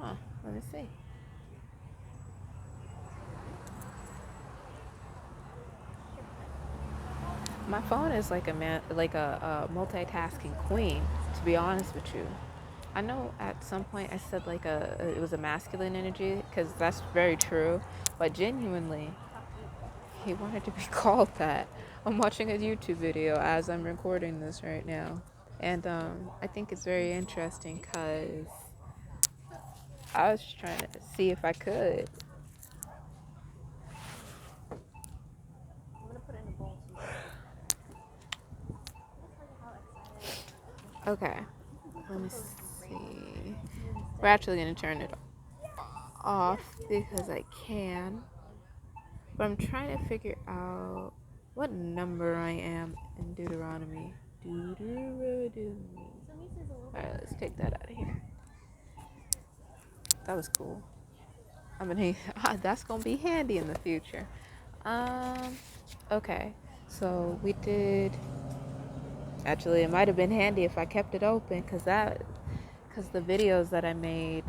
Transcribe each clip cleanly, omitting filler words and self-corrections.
Let me see. My phone is like a multitasking queen, to be honest with you. I know at some point I said it was a masculine energy, because that's very true, but genuinely, he wanted to be called that. I'm watching a YouTube video as I'm recording this right now, and I think it's very interesting because I was trying to see if I could. Okay, let me see. We're actually gonna turn it off because I can. But I'm trying to figure out what number I am in Deuteronomy. Deuteronomy. Alright, let's take that out of here. That was cool. I'm gonna that's gonna be handy in the future. Okay. So we did actually it might have been handy if I kept it open because the videos that I made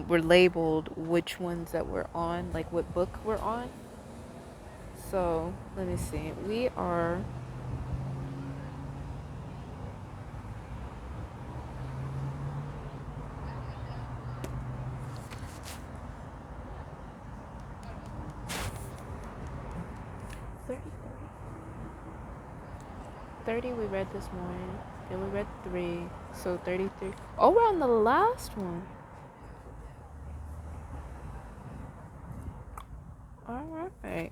were labeled which ones that we're on, like what book we're on. So let me see. We are 30, 30 we read this morning. Then we read 3. So 33. Oh, we're on the last one. All right.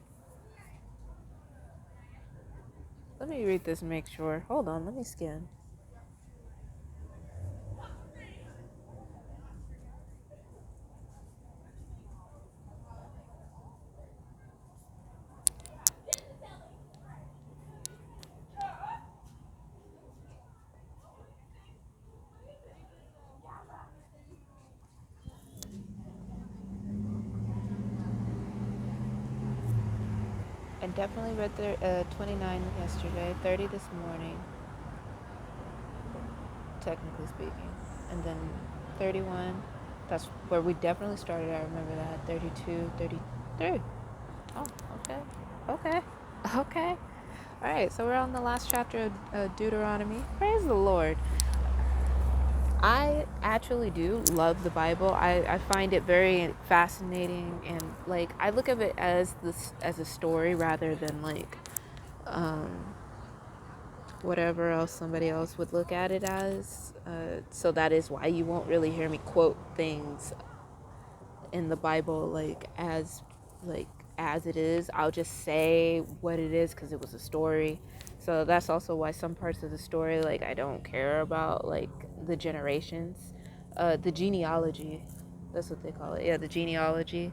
Let me read this and make sure. Hold on, let me scan. I definitely read 29 yesterday, 30 this morning, technically speaking. And then 31, that's where we definitely started. I remember that. 32, 33. Oh, okay. Okay. Okay. All right, so we're on the last chapter of Deuteronomy. Praise the Lord. I actually do love the Bible. I find it very fascinating, and like I look at it as a story rather than like um, whatever else somebody else would look at it as. So that is why you won't really hear me quote things in the Bible like as it is. I'll just say what it is because it was a story. So that's also why some parts of the story like I don't care about, like the generations, the genealogy. That's what they call it. Yeah, the genealogy.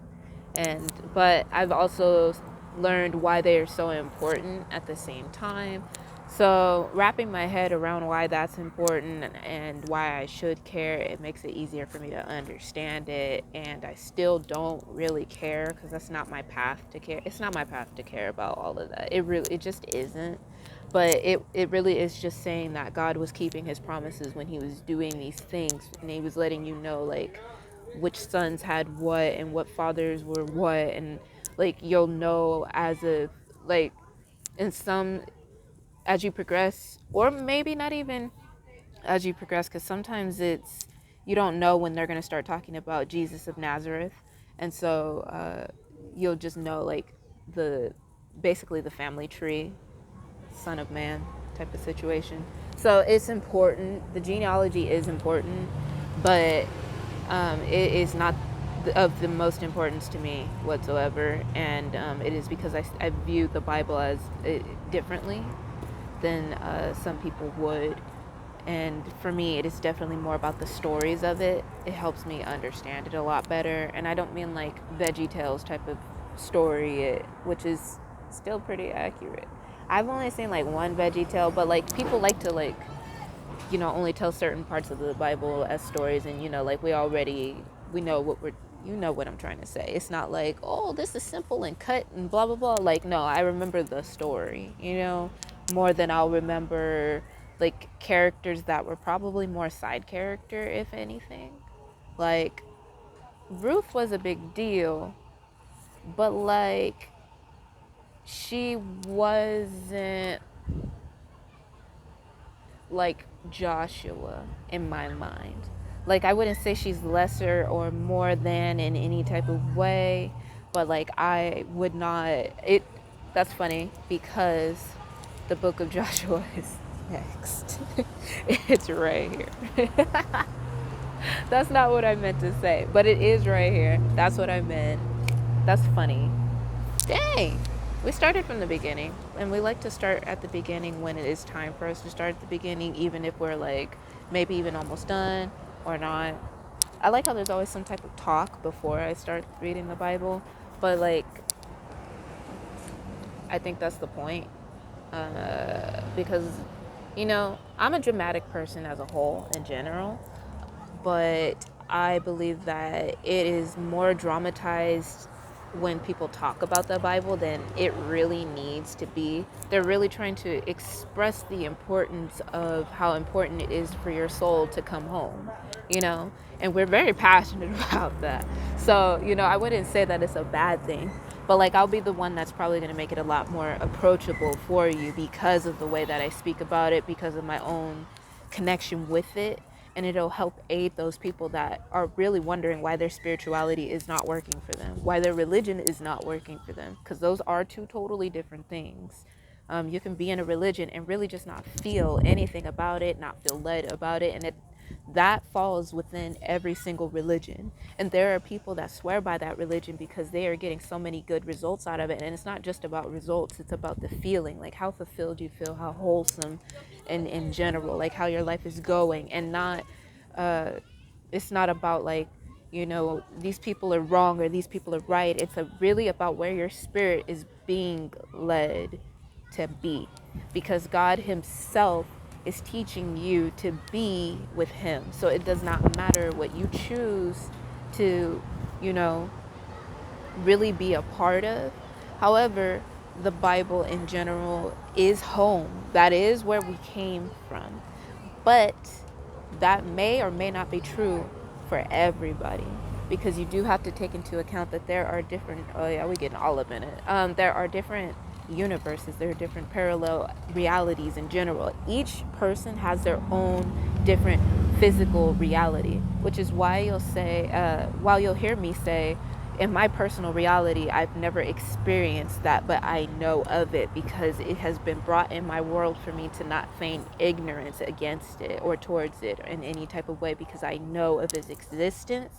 And but I've also learned why they are so important at the same time. So wrapping my head around why that's important and why I should care, it makes it easier for me to understand it. And I still don't really care because that's not my path to care. It's not my path to care about all of that. It just isn't. But it really is just saying that God was keeping his promises when he was doing these things, and he was letting you know like which sons had what and what fathers were what, and like you'll know as a like in some as you progress, or maybe not even as you progress, because sometimes it's you don't know when they're going to start talking about Jesus of Nazareth, and so you'll just know like the basically the family tree, son of man type of situation. So it's important. The genealogy is important, but it is not of the most importance to me whatsoever, and it is because I view the Bible as differently than some people would. And for me, it is definitely more about the stories of it. It helps me understand it a lot better. And I don't mean like Veggie Tales type of story, which is still pretty accurate. I've only seen like one Veggie Tale, but like people like to like, only tell certain parts of the Bible as stories. And, like we know what you know what I'm trying to say. It's not like, oh, this is simple and cut and blah, blah, blah. Like, no, I remember the story, more than I'll remember like characters that were probably more side character, if anything. Like, Ruth was a big deal, but like she wasn't like Joshua in my mind. Like I wouldn't say she's lesser or more than in any type of way, but like I would not it that's funny because the book of Joshua is next. It's right here. That's not what I meant to say, but it is right here. That's what I meant. That's funny. Dang. We started from the beginning, and we like to start at the beginning when it is time for us to start at the beginning, even if we're like maybe even almost done or not. I like how there's always some type of talk before I start reading the Bible, but like I think that's the point. Because, I'm a dramatic person as a whole in general, but I believe that it is more dramatized when people talk about the Bible than it really needs to be. They're really trying to express the importance of how important it is for your soul to come home, and we're very passionate about that. So, I wouldn't say that it's a bad thing, but like I'll be the one that's probably going to make it a lot more approachable for you because of the way that I speak about it, because of my own connection with it, and it'll help aid those people that are really wondering why their spirituality is not working for them, why their religion is not working for them, because those are two totally different things. You can be in a religion and really just not feel anything about it, not feel led about it, and that falls within every single religion. And there are people that swear by that religion because they are getting so many good results out of it. And it's not just about results, it's about the feeling, like how fulfilled you feel, how wholesome, and in general, like how your life is going. And not it's not about like, these people are wrong or these people are right. It's really about where your spirit is being led to be, because God himself is teaching you to be with him. So it does not matter what you choose to, you know, really be a part of. However, the Bible in general is home. That is where we came from. But that may or may not be true for everybody, because you do have to take into account that there are different, oh yeah, we're getting all up in it. There are different universes, there are different parallel realities in general. Each person has their own different physical reality, which is why you'll hear me say, in my personal reality, I've never experienced that, but I know of it because it has been brought in my world for me to not feign ignorance against it or towards it in any type of way, because I know of its existence,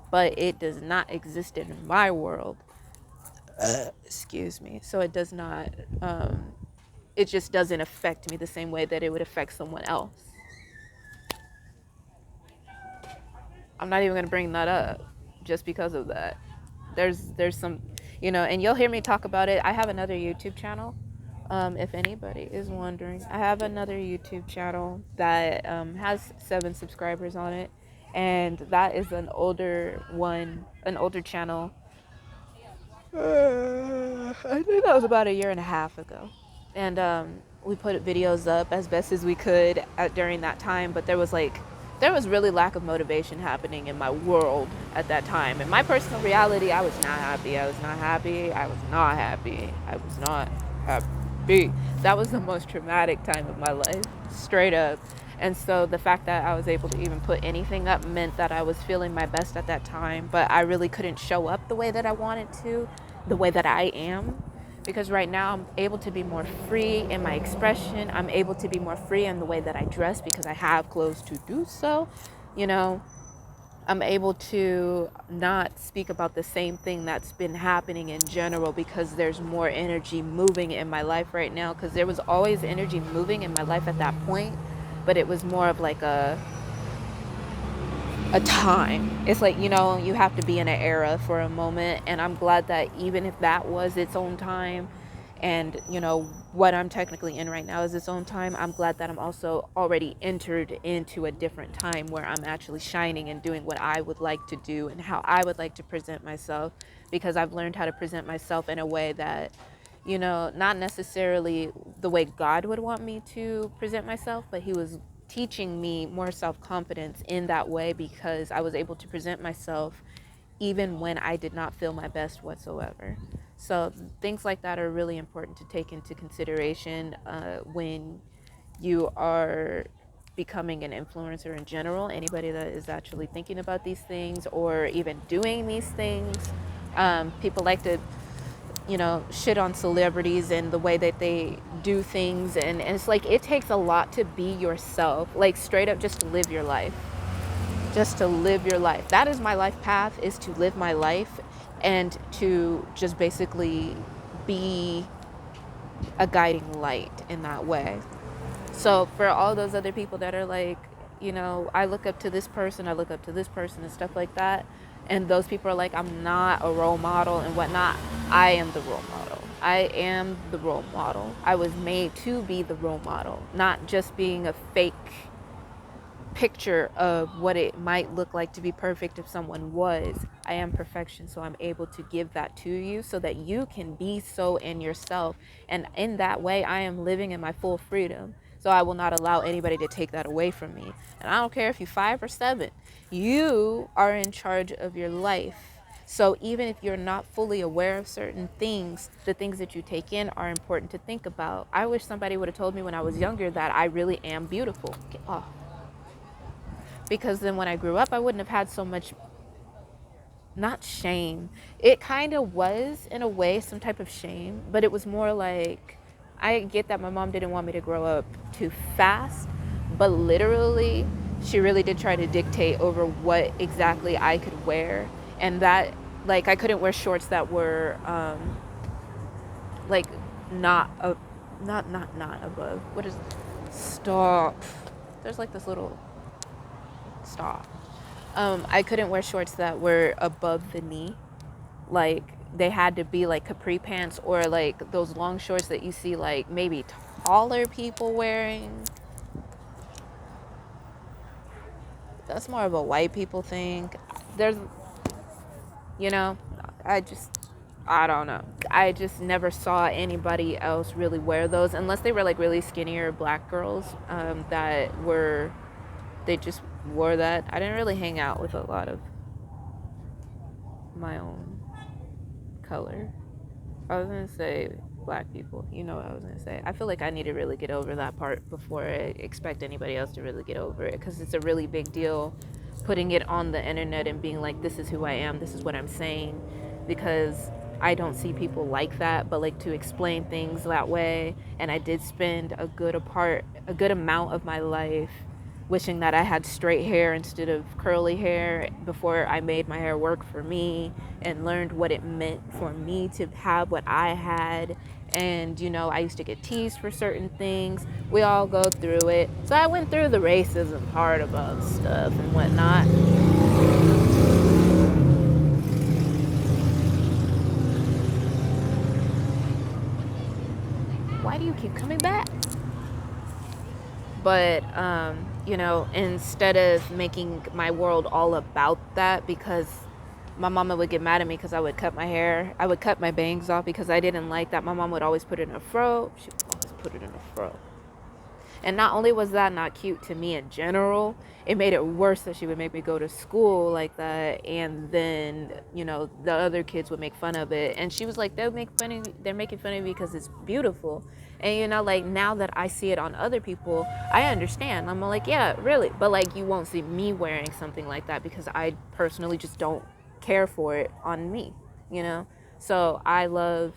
but it does not exist in my world. Excuse me. So it does not, it just doesn't affect me the same way that it would affect someone else. I'm not even going to bring that up just because of that. There's some, and you'll hear me talk about it. I have another YouTube channel. If anybody is wondering, I have another YouTube channel that has 7 subscribers on it, and that is an older channel. I think that was about a year and a half ago, and we put videos up as best as we could during that time. But there was really lack of motivation happening in my world at that time. In my personal reality, I was not happy. I was not happy. I was not happy. I was not happy. That was the most traumatic time of my life, straight up. And so the fact that I was able to even put anything up meant that I was feeling my best at that time, but I really couldn't show up the way that I wanted to, the way that I am. Because right now I'm able to be more free in my expression. I'm able to be more free in the way that I dress because I have clothes to do so. I'm able to not speak about the same thing that's been happening in general because there's more energy moving in my life right now, because there was always energy moving in my life at that point, but it was more of like a time. It's like, you have to be in an era for a moment, and I'm glad that even if that was its own time, and what I'm technically in right now is its own time, I'm glad that I'm also already entered into a different time where I'm actually shining and doing what I would like to do and how I would like to present myself, because I've learned how to present myself in a way that, not necessarily the way God would want me to present myself, but he was teaching me more self-confidence in that way, because I was able to present myself even when I did not feel my best whatsoever. So things like that are really important to take into consideration when you are becoming an influencer in general. Anybody that is actually thinking about these things or even doing these things. People like to, shit on celebrities and the way that they do things. And it's like, it takes a lot to be yourself, like straight up just to live your life. Just to live your life. That is my life path, is to live my life and to just basically be a guiding light in that way. So for all those other people that are like, I look up to this person, I look up to this person and stuff like that, and those people are like, I'm not a role model and whatnot, I am the role model. I am the role model. I was made to be the role model, not just being a fake picture of what it might look like to be perfect if someone was. I am perfection, so I'm able to give that to you so that you can be so in yourself. And in that way, I am living in my full freedom. So I will not allow anybody to take that away from me. And I don't care if you're 5 or 7, you are in charge of your life. So even if you're not fully aware of certain things, the things that you take in are important to think about. I wish somebody would have told me when I was younger that I really am beautiful. Get off. Because then when I grew up, I wouldn't have had so much, not shame. It kind of was, in a way, some type of shame, but it was more like, I get that my mom didn't want me to grow up too fast, but literally, she really did try to dictate over what exactly I could wear. And that, like, I couldn't wear shorts that were, like, not above. What is, stop. There's like this little, stop. I couldn't wear shorts that were above the knee. Like, they had to be like capri pants or like those long shorts that you see like maybe taller people wearing. That's more of a white people thing. There's, you know, I don't know. I just never saw anybody else really wear those unless they were like really skinnier black girls they just wore that. I didn't really hang out with a lot of my own color. I was going to say black people. You know what I was going to say. I feel like I need to really get over that part before I expect anybody else to really get over it, because it's a really big deal putting it on the internet and being like, this is who I am, this is what I'm saying, because I don't see people like that, but like to explain things that way. And I did spend a good amount of my life wishing that I had straight hair instead of curly hair before I made my hair work for me and learned what it meant for me to have what I had. And, I used to get teased for certain things. We all go through it. So I went through the racism part about stuff and whatnot. Why do you keep coming back? But, instead of making my world all about that, because my mama would get mad at me because I would cut my hair. I would cut my bangs off because I didn't like that. My mom would always put it in a fro. She would always put it in a fro. And not only was that not cute to me in general, it made it worse that she would make me go to school like that. And then, the other kids would make fun of it. And she was like, they're making fun of you because it's beautiful. And, like, now that I see it on other people, I understand. I'm like, yeah, really. But, like, you won't see me wearing something like that because I personally just don't care for it on me, So I love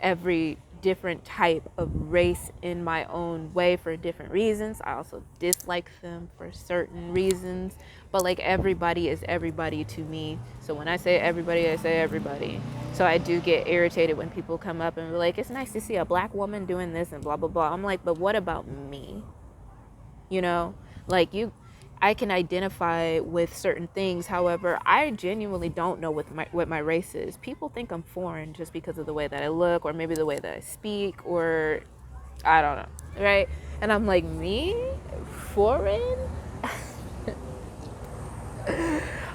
every different type of race in my own way for different reasons. I also dislike them for certain reasons, but like everybody is everybody to me. So when I say everybody, I say everybody. So I do get irritated when people come up and be like, it's nice to see a black woman doing this and blah blah blah. I'm like, but what about me? Like I can identify with certain things. However, I genuinely don't know what my race is. People think I'm foreign just because of the way that I look, or maybe the way that I speak, or I don't know, right? And I'm like, me? Foreign?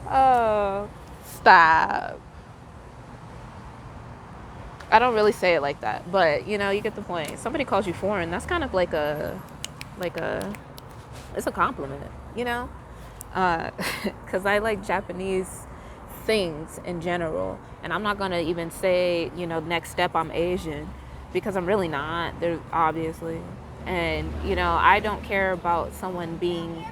Oh, stop. I don't really say it like that, but you get the point. Somebody calls you foreign, that's kind of like it's a compliment, because I like Japanese things in general. And I'm not going to even say, next step I'm Asian, because I'm really not. There's obviously. And, I don't care about someone being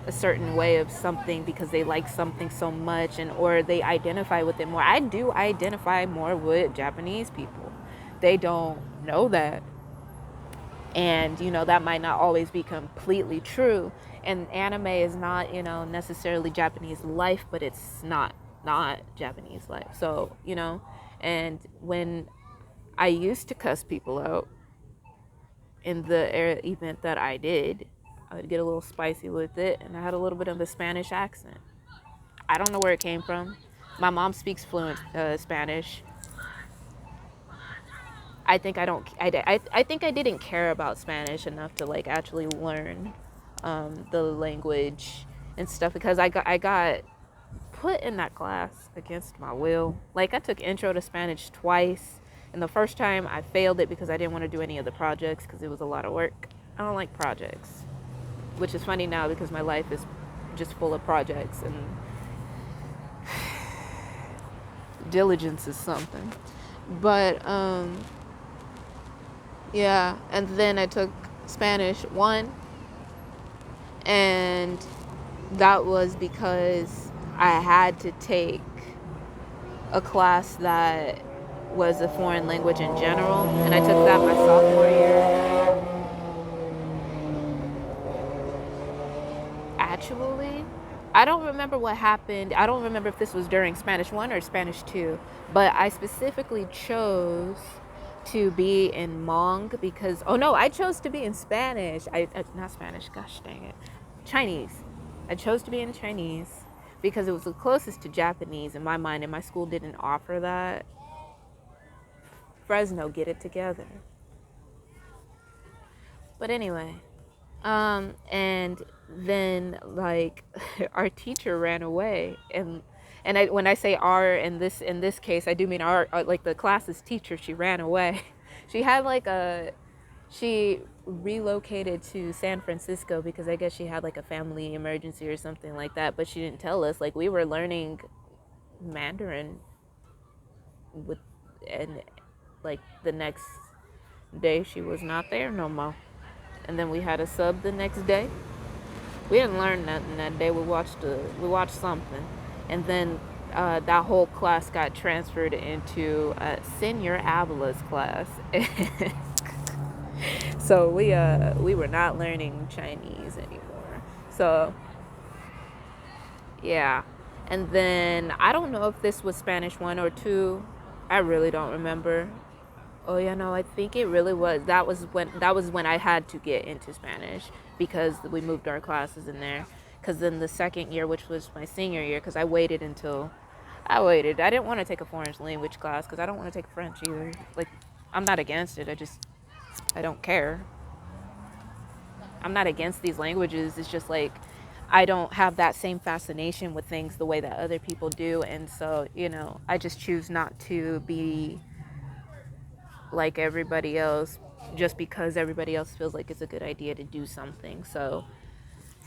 a certain way of something because they like something so much or they identify with it more. I do identify more with Japanese people. They don't know that. And, that might not always be completely true. And anime is not, necessarily Japanese life, but it's not Japanese life. So, and when I used to cuss people out in the event that I did, I would get a little spicy with it, and I had a little bit of a Spanish accent. I don't know where it came from. My mom speaks fluent Spanish. I think I think I didn't care about Spanish enough to like actually learn the language and stuff, because I got put in that class against my will. Like, I took intro to Spanish twice, and the first time I failed it because I didn't want to do any of the projects because it was a lot of work. I don't like projects, which is funny now because my life is just full of projects, and diligence is something. But yeah, and then I took Spanish 1, and that was because I had to take a class that was a foreign language in general, and I took that my sophomore year. Actually, I don't remember what happened. I don't remember if this was during Spanish 1 or Spanish 2, but I specifically chose to be in Hmong because, oh no, I chose to be in Spanish. Not Spanish, gosh dang it. Chinese. I chose to be in Chinese because it was the closest to Japanese in my mind, and my school didn't offer that. Fresno, get it together. But anyway, and then like our teacher ran away, and when I say our in this case, I do mean our like the class's teacher. She ran away. She had like she relocated to San Francisco because I guess she had like a family emergency or something like that, but she didn't tell us. Like, we were learning Mandarin and like the next day she was not there no more. And then we had a sub the next day. We didn't learn nothing that day. We watched something, and then that whole class got transferred into Senior Avala's class. So we were not learning Chinese anymore. So yeah, and then I don't know if this was Spanish 1 or 2. I really don't remember. Oh yeah, no, I think it really was. That was when I had to get into Spanish because we moved our classes in there. Because then the second year, which was my senior year, because I waited. I didn't want to take a foreign language class because I don't want to take French either. Like, I'm not against it. I don't care. I'm not against these languages. It's just like I don't have that same fascination with things the way that other people do, and so I just choose not to be like everybody else just because everybody else feels like it's a good idea to do something. So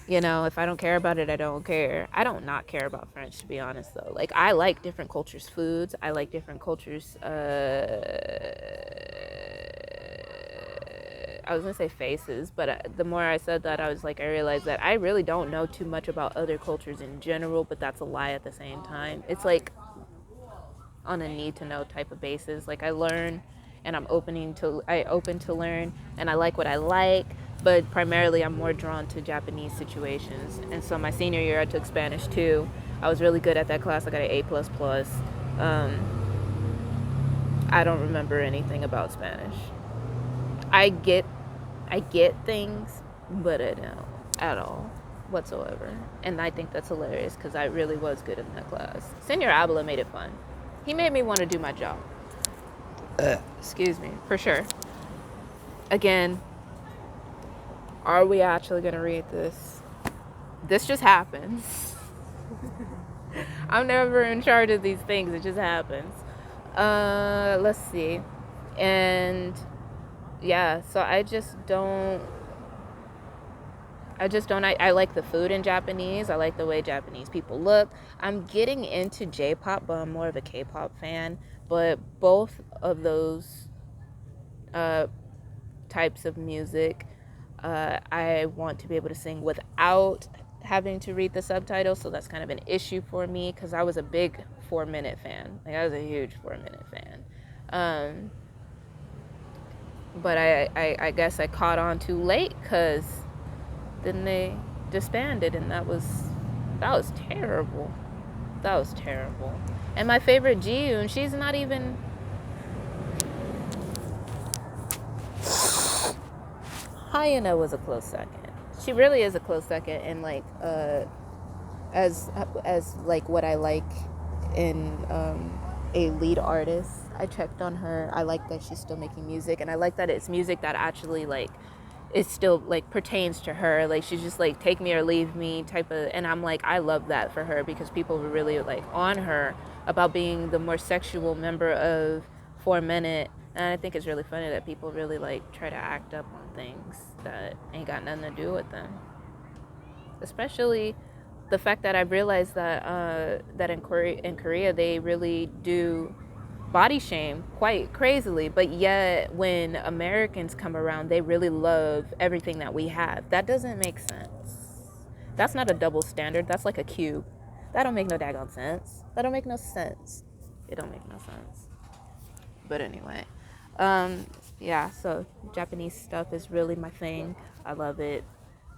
if I don't care about it, I don't care. I don't not care about French, to be honest, though. Like, I like different cultures' foods. I like different cultures' I was gonna say faces, but the more I said that, I was like, I realized that I really don't know too much about other cultures in general, but that's a lie at the same time. It's like on a need to know type of basis. Like, I learn and I open to learn, and I like what I like, but primarily I'm more drawn to Japanese situations. And so my senior year I took Spanish too. I was really good at that class. I got an A++. I don't remember anything about Spanish. I get things, but I don't at all whatsoever. And I think that's hilarious because I really was good in that class. Senor Abela made it fun. He made me want to do my job. Excuse me, for sure. Again, are we actually going to read this? This just happens. I'm never in charge of these things. It just happens. Let's see. And yeah, so I just don't I just don't. I like the food in Japanese. I like the way Japanese people look. I'm getting into J-pop, but I'm more of a K-pop fan. But both of those uh, types of music, I want to be able to sing without having to read the subtitles. So that's kind of an issue for me because I was a big 4 Minute fan. Like, I was a huge 4 Minute fan. But I guess I caught on too late because then they disbanded, and that was terrible. That was terrible. And my favorite Jiyoon, she's not even. Hyuna was a close second. She really is a close second, and like as like what I like in a lead artist. I checked on her. I like that she's still making music, and I like that it's music that actually like it still like pertains to her. Like, she's just like take me or leave me type of, and I'm like, I love that for her because people were really like on her about being the more sexual member of 4 Minute. And I think it's really funny that people really like try to act up on things that ain't got nothing to do with them. Especially the fact that I realized that in Korea they really do body shame quite crazily, but yet when Americans come around, they really love everything that we have. That doesn't make sense. That's not a double standard. That's like a cube. That don't make no daggone sense. That don't make no sense. It don't make no sense. But anyway, yeah. So Japanese stuff is really my thing. I love it.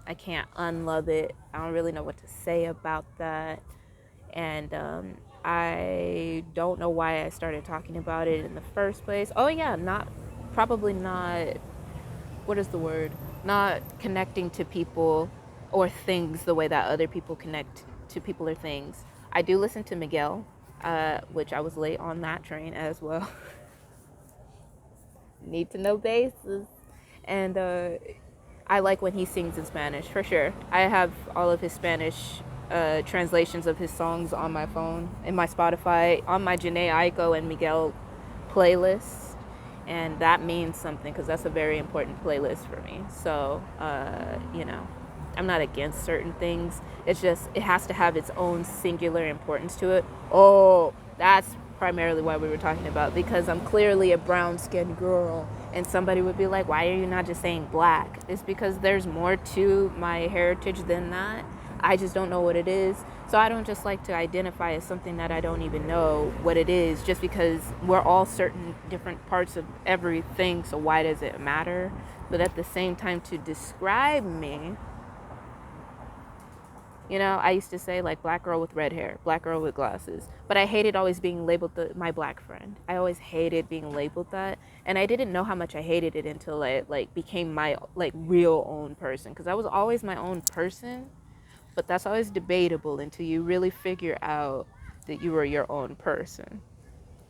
I can't unlove it. I don't really know what to say about that. And I don't know why I started talking about it in the first place. Oh yeah, probably not, what is the word? Not connecting to people or things the way that other people connect to people or things. I do listen to Miguel, which I was late on that train as well. Need to know bases. And I like when he sings in Spanish, for sure. I have all of his Spanish translations of his songs on my phone, in my Spotify, on my Janae Aiko and Miguel playlist. And that means something because that's a very important playlist for me. So, I'm not against certain things. It's just, it has to have its own singular importance to it. Oh, that's primarily why we were talking about, because I'm clearly a brown-skinned girl, and somebody would be like, why are you not just saying black? It's because there's more to my heritage than that. I just don't know what it is. So I don't just like to identify as something that I don't even know what it is, just because we're all certain different parts of everything, so why does it matter? But at the same time, to describe me, I used to say like black girl with red hair, black girl with glasses. But I hated always being labeled my black friend. I always hated being labeled that. And I didn't know how much I hated it until I like became my like real own person. Because I was always my own person. But that's always debatable until you really figure out that you were your own person.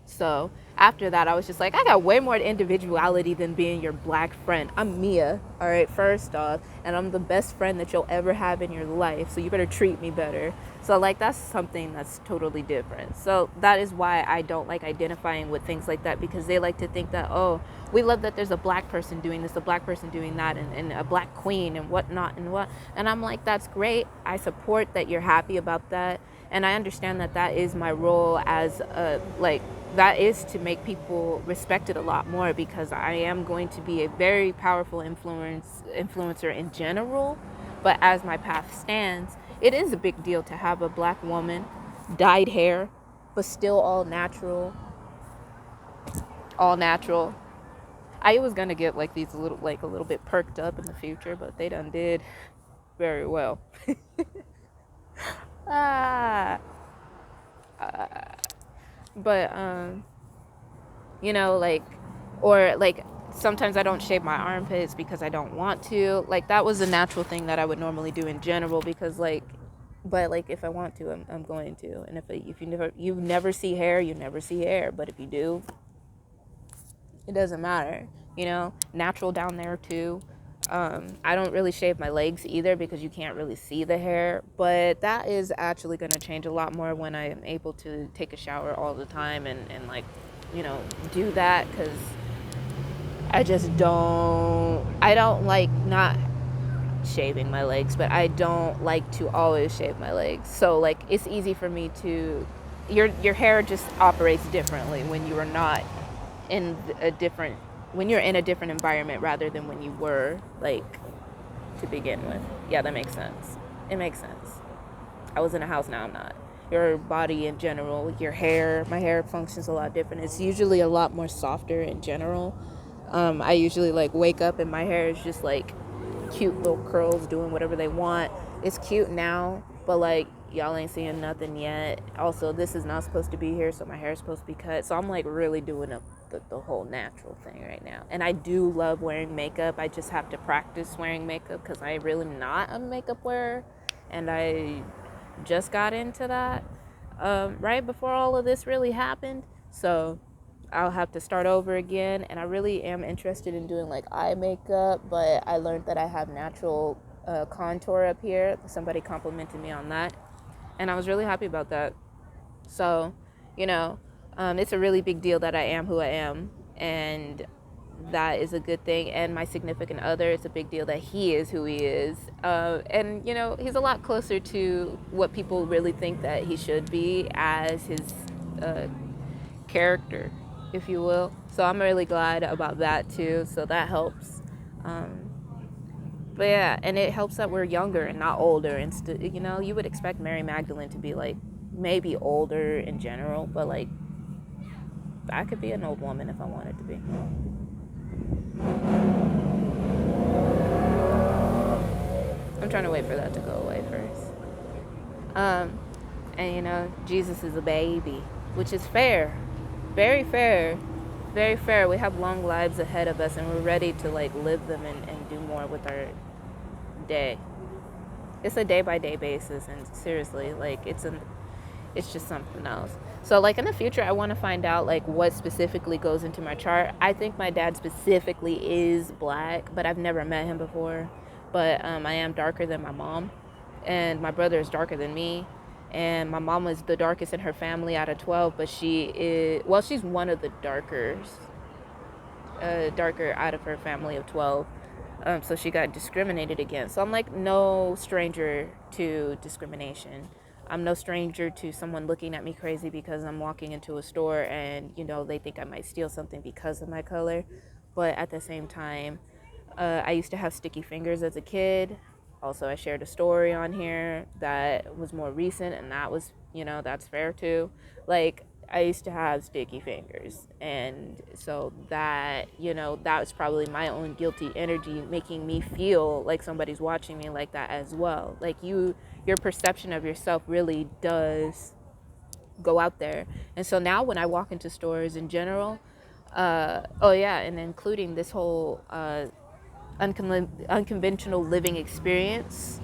So after that, I was just like, I got way more individuality than being your black friend. I'm Mia, all right, first off, and I'm the best friend that you'll ever have in your life, so you better treat me better. So like, that's something that's totally different. So that is why I don't like identifying with things like that, because they like to think that, oh, we love that there's a black person doing this, a black person doing that, and a black queen and whatnot and what. And I'm like, that's great. I support that you're happy about that. And I understand that that is my role as that is to make people respect it a lot more, because I am going to be a very powerful influencer in general. But as my path stands, it is a big deal to have a black woman, dyed hair, but still all natural. All natural. I was gonna get like these a little bit perked up in the future, but they done did very well. ah. But like, or like sometimes I don't shave my armpits because I don't want to. Like, that was a natural thing that I would normally do in general, because but like if I want to, I'm going to. And if you never see hair, you never see hair. But if you do, it doesn't matter. Natural down there too. I don't really shave my legs either because you can't really see the hair, but that is actually going to change a lot more when I am able to take a shower all the time and like, do that, because I don't like not shaving my legs, but I don't like to always shave my legs. So like it's easy for me to your hair just operates differently when you are not in a different when you're in a different environment rather than when you were like to begin with. Yeah, that makes sense. It makes sense. I was in a house, now I'm not. Your body in general, your hair, my hair functions a lot different. It's usually a lot more softer in general. I usually like wake up and my hair is just like cute little curls doing whatever they want. It's cute now, but like y'all ain't seeing nothing yet. Also, this is not supposed to be here, so my hair is supposed to be cut. So I'm like really doing the whole natural thing right now. And I do love wearing makeup. I just have to practice wearing makeup because I really not a makeup wearer. And I just got into that right before all of this really happened. So I'll have to start over again. And I really am interested in doing like eye makeup, but I learned that I have natural contour up here. Somebody complimented me on that, and I was really happy about that. So, it's a really big deal that I am who I am, and that is a good thing. And my significant other, it's a big deal that he is who he is. And he's a lot closer to what people really think that he should be as his character, if you will. So I'm really glad about that too. So that helps. But yeah, and it helps that we're younger and not older. And you would expect Mary Magdalene to be like maybe older in general, but like I could be an old woman if I wanted to be. I'm trying to wait for that to go away first. And Jesus is a baby, which is fair, very fair, very fair. We have long lives ahead of us, and we're ready to like live them and do more with our day. It's a day by day basis, and seriously, like it's just something else. So like in the future, I want to find out like what specifically goes into my chart. I think my dad specifically is black, but I've never met him before. But I am darker than my mom, and my brother is darker than me. And my mom was the darkest in her family out of 12, but she's one of the darker out of her family of 12. So she got discriminated against. So I'm like no stranger to discrimination. I'm no stranger to someone looking at me crazy because I'm walking into a store and, they think I might steal something because of my color. But at the same time, I used to have sticky fingers as a kid. Also, I shared a story on here that was more recent, and that was, that's fair too. Like, I used to have sticky fingers, and so that, that was probably my own guilty energy making me feel like somebody's watching me like that as well. Like, your perception of yourself really does go out there. And so now when I walk into stores in general, and including this whole unconventional living experience,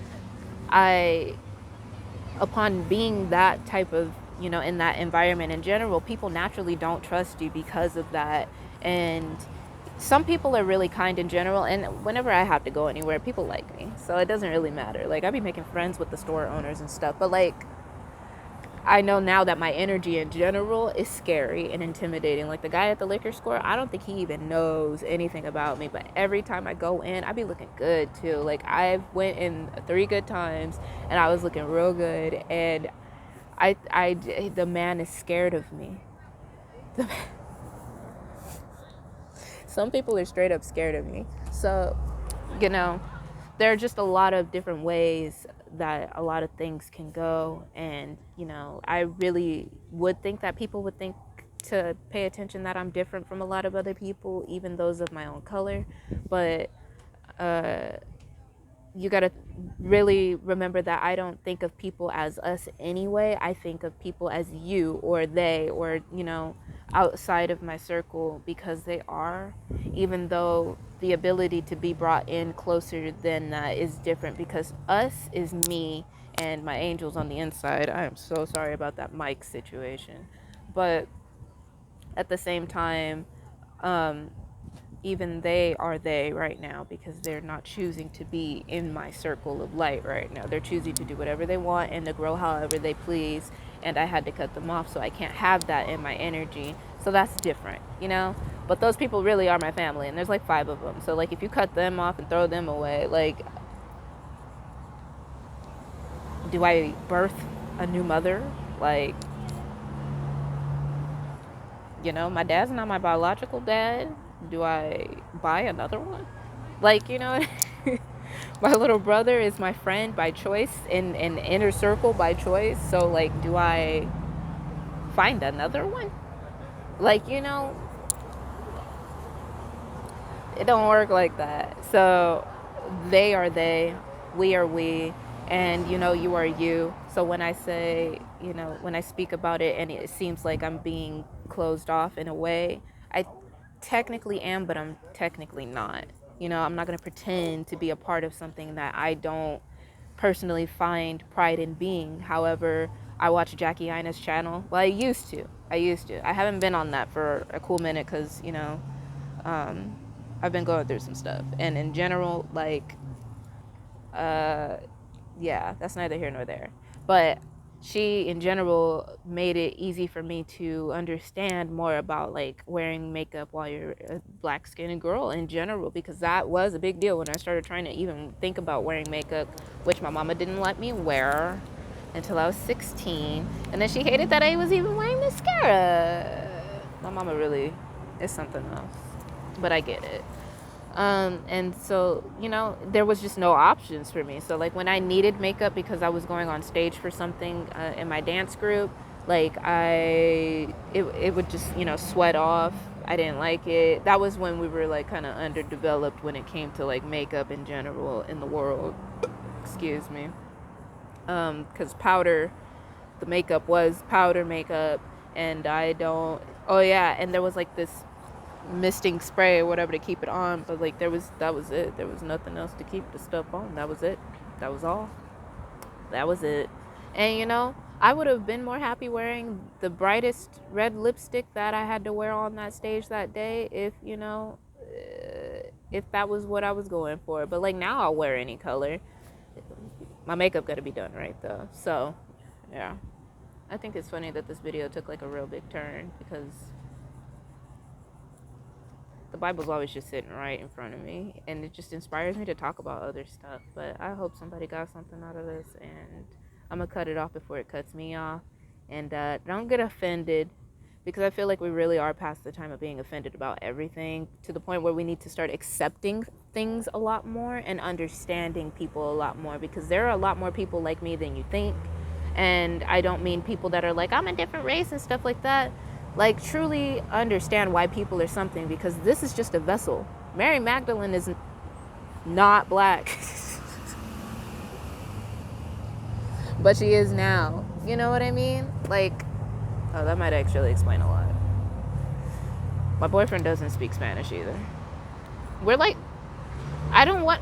upon being that type of, in that environment in general, people naturally don't trust you because of that. And some people are really kind in general, and whenever I have to go anywhere, people like me, so it doesn't really matter. Like, I be making friends with the store owners and stuff, but like I know now that my energy in general is scary and intimidating. Like the guy at the liquor store, I don't think he even knows anything about me, but every time I go in, I be looking good too. Like I went in 3 good times and I was looking real good, and the man is scared of me. Some people are straight up scared of me. So, there are just a lot of different ways that a lot of things can go. And, I really would think that people would think to pay attention that I'm different from a lot of other people, even those of my own color. But you got to really remember that I don't think of people as us anyway. I think of people as you or they or, outside of my circle, because they are, even though the ability to be brought in closer than that is different, because us is me and my angels on the inside. I am so sorry about that mic situation. But at the same time, even they are they right now, because they're not choosing to be in my circle of light right now. They're choosing to do whatever they want and to grow however they please, and I had to cut them off, so I can't have that in my energy. So that's different, but those people really are my family, and there's like 5 of them. So like if you cut them off and throw them away, like do I birth a new mother? Like, my dad's not my biological dad. Do I buy another one? Like, my little brother is my friend by choice, in an inner circle by choice. So, like, do I find another one? Like, it don't work like that. So they are they, we are we, and you are you. So when I say, when I speak about it and it seems like I'm being closed off in a way, I technically am, but I'm technically not. I'm not going to pretend to be a part of something that I don't personally find pride in being. However, I watch Jackie Ina's channel. Well, I used to. I haven't been on that for a cool minute because, um, I've been going through some stuff. And in general, like, uh, yeah, that's neither here nor there. But she, in general, made it easy for me to understand more about, like, wearing makeup while you're a black skinned girl in general, because that was a big deal when I started trying to even think about wearing makeup, which my mama didn't let me wear until I was 16. And then she hated that I was even wearing mascara. My mama really is something else. But I get it. And so, there was just no options for me. So, like, when I needed makeup because I was going on stage for something in my dance group, like, it would just, sweat off. I didn't like it. That was when we were, like, kind of underdeveloped when it came to, like, makeup in general in the world. Excuse me. Because the makeup was powder makeup, and oh yeah, and there was, like, this misting spray or whatever to keep it on, but, like, that was it. There was nothing else to keep the stuff on. That was it. That was all. That was it. And I would have been more happy wearing the brightest red lipstick that I had to wear on that stage that day if that was what I was going for. But, like, now I'll wear any color. My makeup got to be done right, though. So yeah, I think it's funny that this video took, like, a real big turn, because the Bible's always just sitting right in front of me, and it just inspires me to talk about other stuff. But I hope somebody got something out of this, and I'm gonna cut it off before it cuts me off. And don't get offended, because I feel like we really are past the time of being offended about everything, to the point where we need to start accepting things a lot more and understanding people a lot more, because there are a lot more people like me than you think. And I don't mean people that are like, I'm a different race and stuff like that. Like, truly understand why people are something, because this is just a vessel. Mary Magdalene is not black. But she is now. You know what I mean? Like, oh, that might actually explain a lot. My boyfriend doesn't speak Spanish either. We're like, I don't want